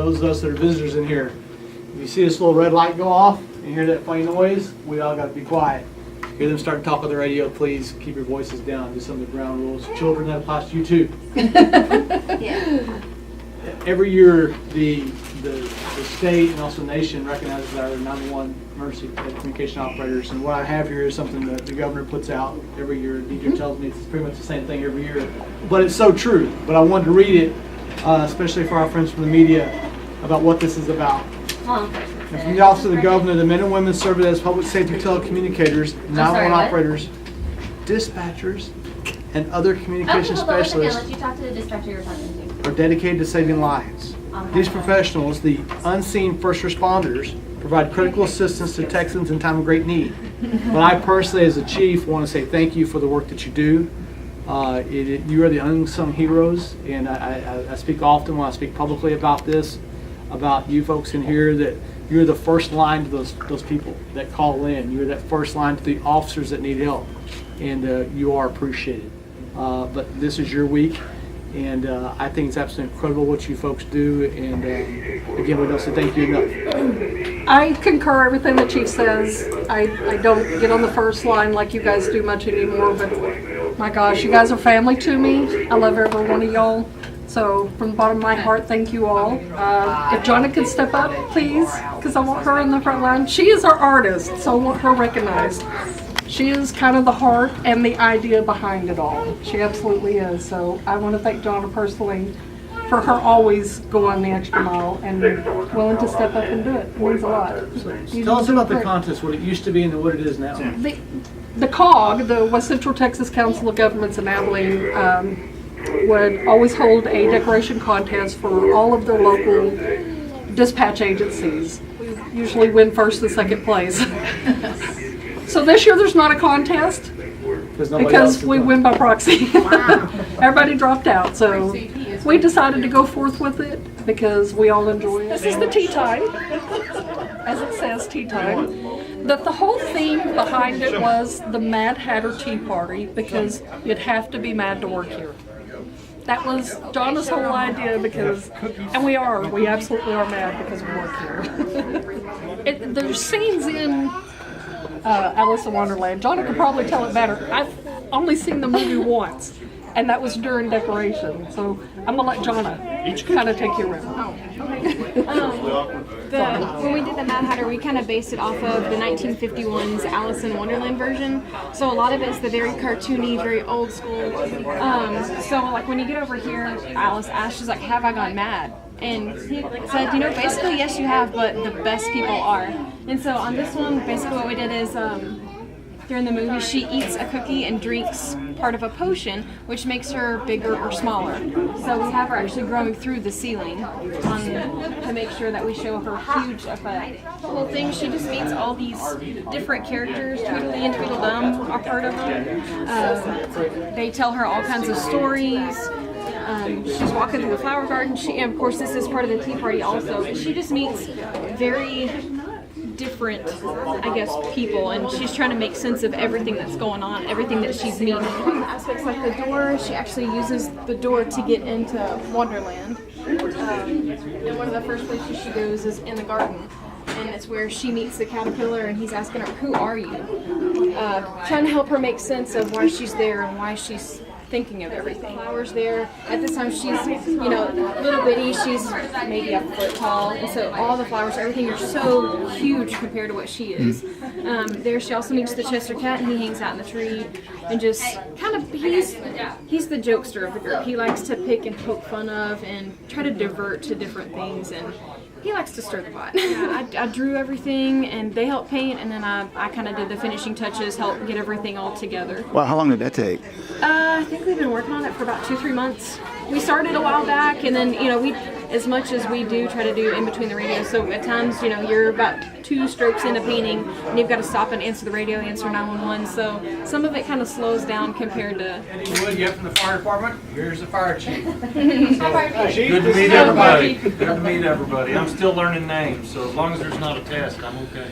those of us that are visitors in here, if you see this little red light go off and hear that funny noise, we all got to be quiet. Hear them start to talk on the radio, please keep your voices down. Just some of the ground rules. Children, that applies to you too. Yeah. Every year, the state and also the nation recognizes our 911 emergency communication operators. And what I have here is something that the governor puts out every year. Deedra tells me it's pretty much the same thing every year. But it's so true. But I wanted to read it, especially for our friends from the media, about what this is about. And from the Office of the Governor, the men and women served as public safety telecommunicators, 911 operators, dispatchers, and other communication specialists Let you talk to the dispatcher you're talking to. are dedicated to saving lives. These professionals, the unseen first responders, provide critical assistance to Texans in time of great need. But I personally, as a chief, want to say thank you for the work that you do. You are the unsung heroes, and I speak often when I speak publicly about this, about you folks in here, that you're the first line to those people that call in. You're that first line to the officers that need help, and you are appreciated. But this is your week, and I think it's absolutely incredible what you folks do, and again, we don't say thank you enough. I concur everything the chief says. I don't get on the first line like you guys do much anymore, but my gosh, you guys are family to me. I love every one of y'all. So from the bottom of my heart, thank you all. If Jonna could step up, please, because I want her in the front line. She is our artist, so I want her recognized. She is kind of the heart and the idea behind it all. She absolutely is. So I want to thank Jonna personally for her always going the extra mile and willing to step up and do it. It means a lot. Tell us about the contest, what it used to be and what it is now. The COG, the West Central Texas Council of Governments in Abilene, would always hold a decoration contest for all of the local dispatch agencies. We usually win first and second place. So this year there's not a contest because we win by proxy. Everybody dropped out, so we decided to go forth with it because we all enjoy it. This is the tea time, as it says, tea time. The whole theme behind it was the Mad Hatter Tea Party because you'd have to be mad to work here. That was Jonna's whole idea because, and we absolutely are mad because we work here. There's scenes in Alice in Wonderland. Jonna could probably tell it better. I've only seen the movie once, and that was during decoration. So I'm gonna let Jonna kind of take you around. When we did the Mad Hatter, we kind of based it off of the 1951's Alice in Wonderland version. So a lot of it is the very cartoony, very old school. So like when you get over here, Alice asks, she's like, "Have I gone mad?" And he said, you know, basically yes you have, but the best people are. And so on this one, basically what we did is during the movie, she eats a cookie and drinks part of a potion, which makes her bigger or smaller. So we have her actually growing through the ceiling to make sure that we show her huge effect. The whole thing, she just meets all these different characters. Tweedledee and Tweedledum are part of them. They tell her all kinds of stories. She's walking through the flower garden. And of course, this is part of the tea party also. She just meets very different, I guess, people, and she's trying to make sense of everything that's going on, everything that she's meeting. Aspects like the door, she actually uses the door to get into Wonderland. And one of the first places she goes is in the garden, and it's where she meets the caterpillar, and he's asking her, "Who are you?" Trying to help her make sense of why she's there and why she's thinking of everything. Flowers there. At this time, she's, you know, little bitty. She's maybe a foot tall, and so all the flowers, everything are so huge compared to what she is. There, she also meets the Chester cat, and he hangs out in the tree, and just kind of he's the jokester of the group. He likes to pick and poke fun of, and try to divert to different things, and he likes to stir the pot. I drew everything, and they helped paint, and then I kind of did the finishing touches, helped get everything all together. Well, how long did that take? I think we've been working on it for about 2-3 months. We started a while back, and then, you know, we, as much as we do, try to do in between the radios. So at times, you know, you're about 2 strokes into painting, and you've got to stop and answer the radio, answer 911. So some of it kind of slows down compared to. Eddy Wood, you from the fire department? Here's the fire chief. Good to meet everybody. Good to meet everybody. I'm still learning names, so as long as there's not a test, I'm okay.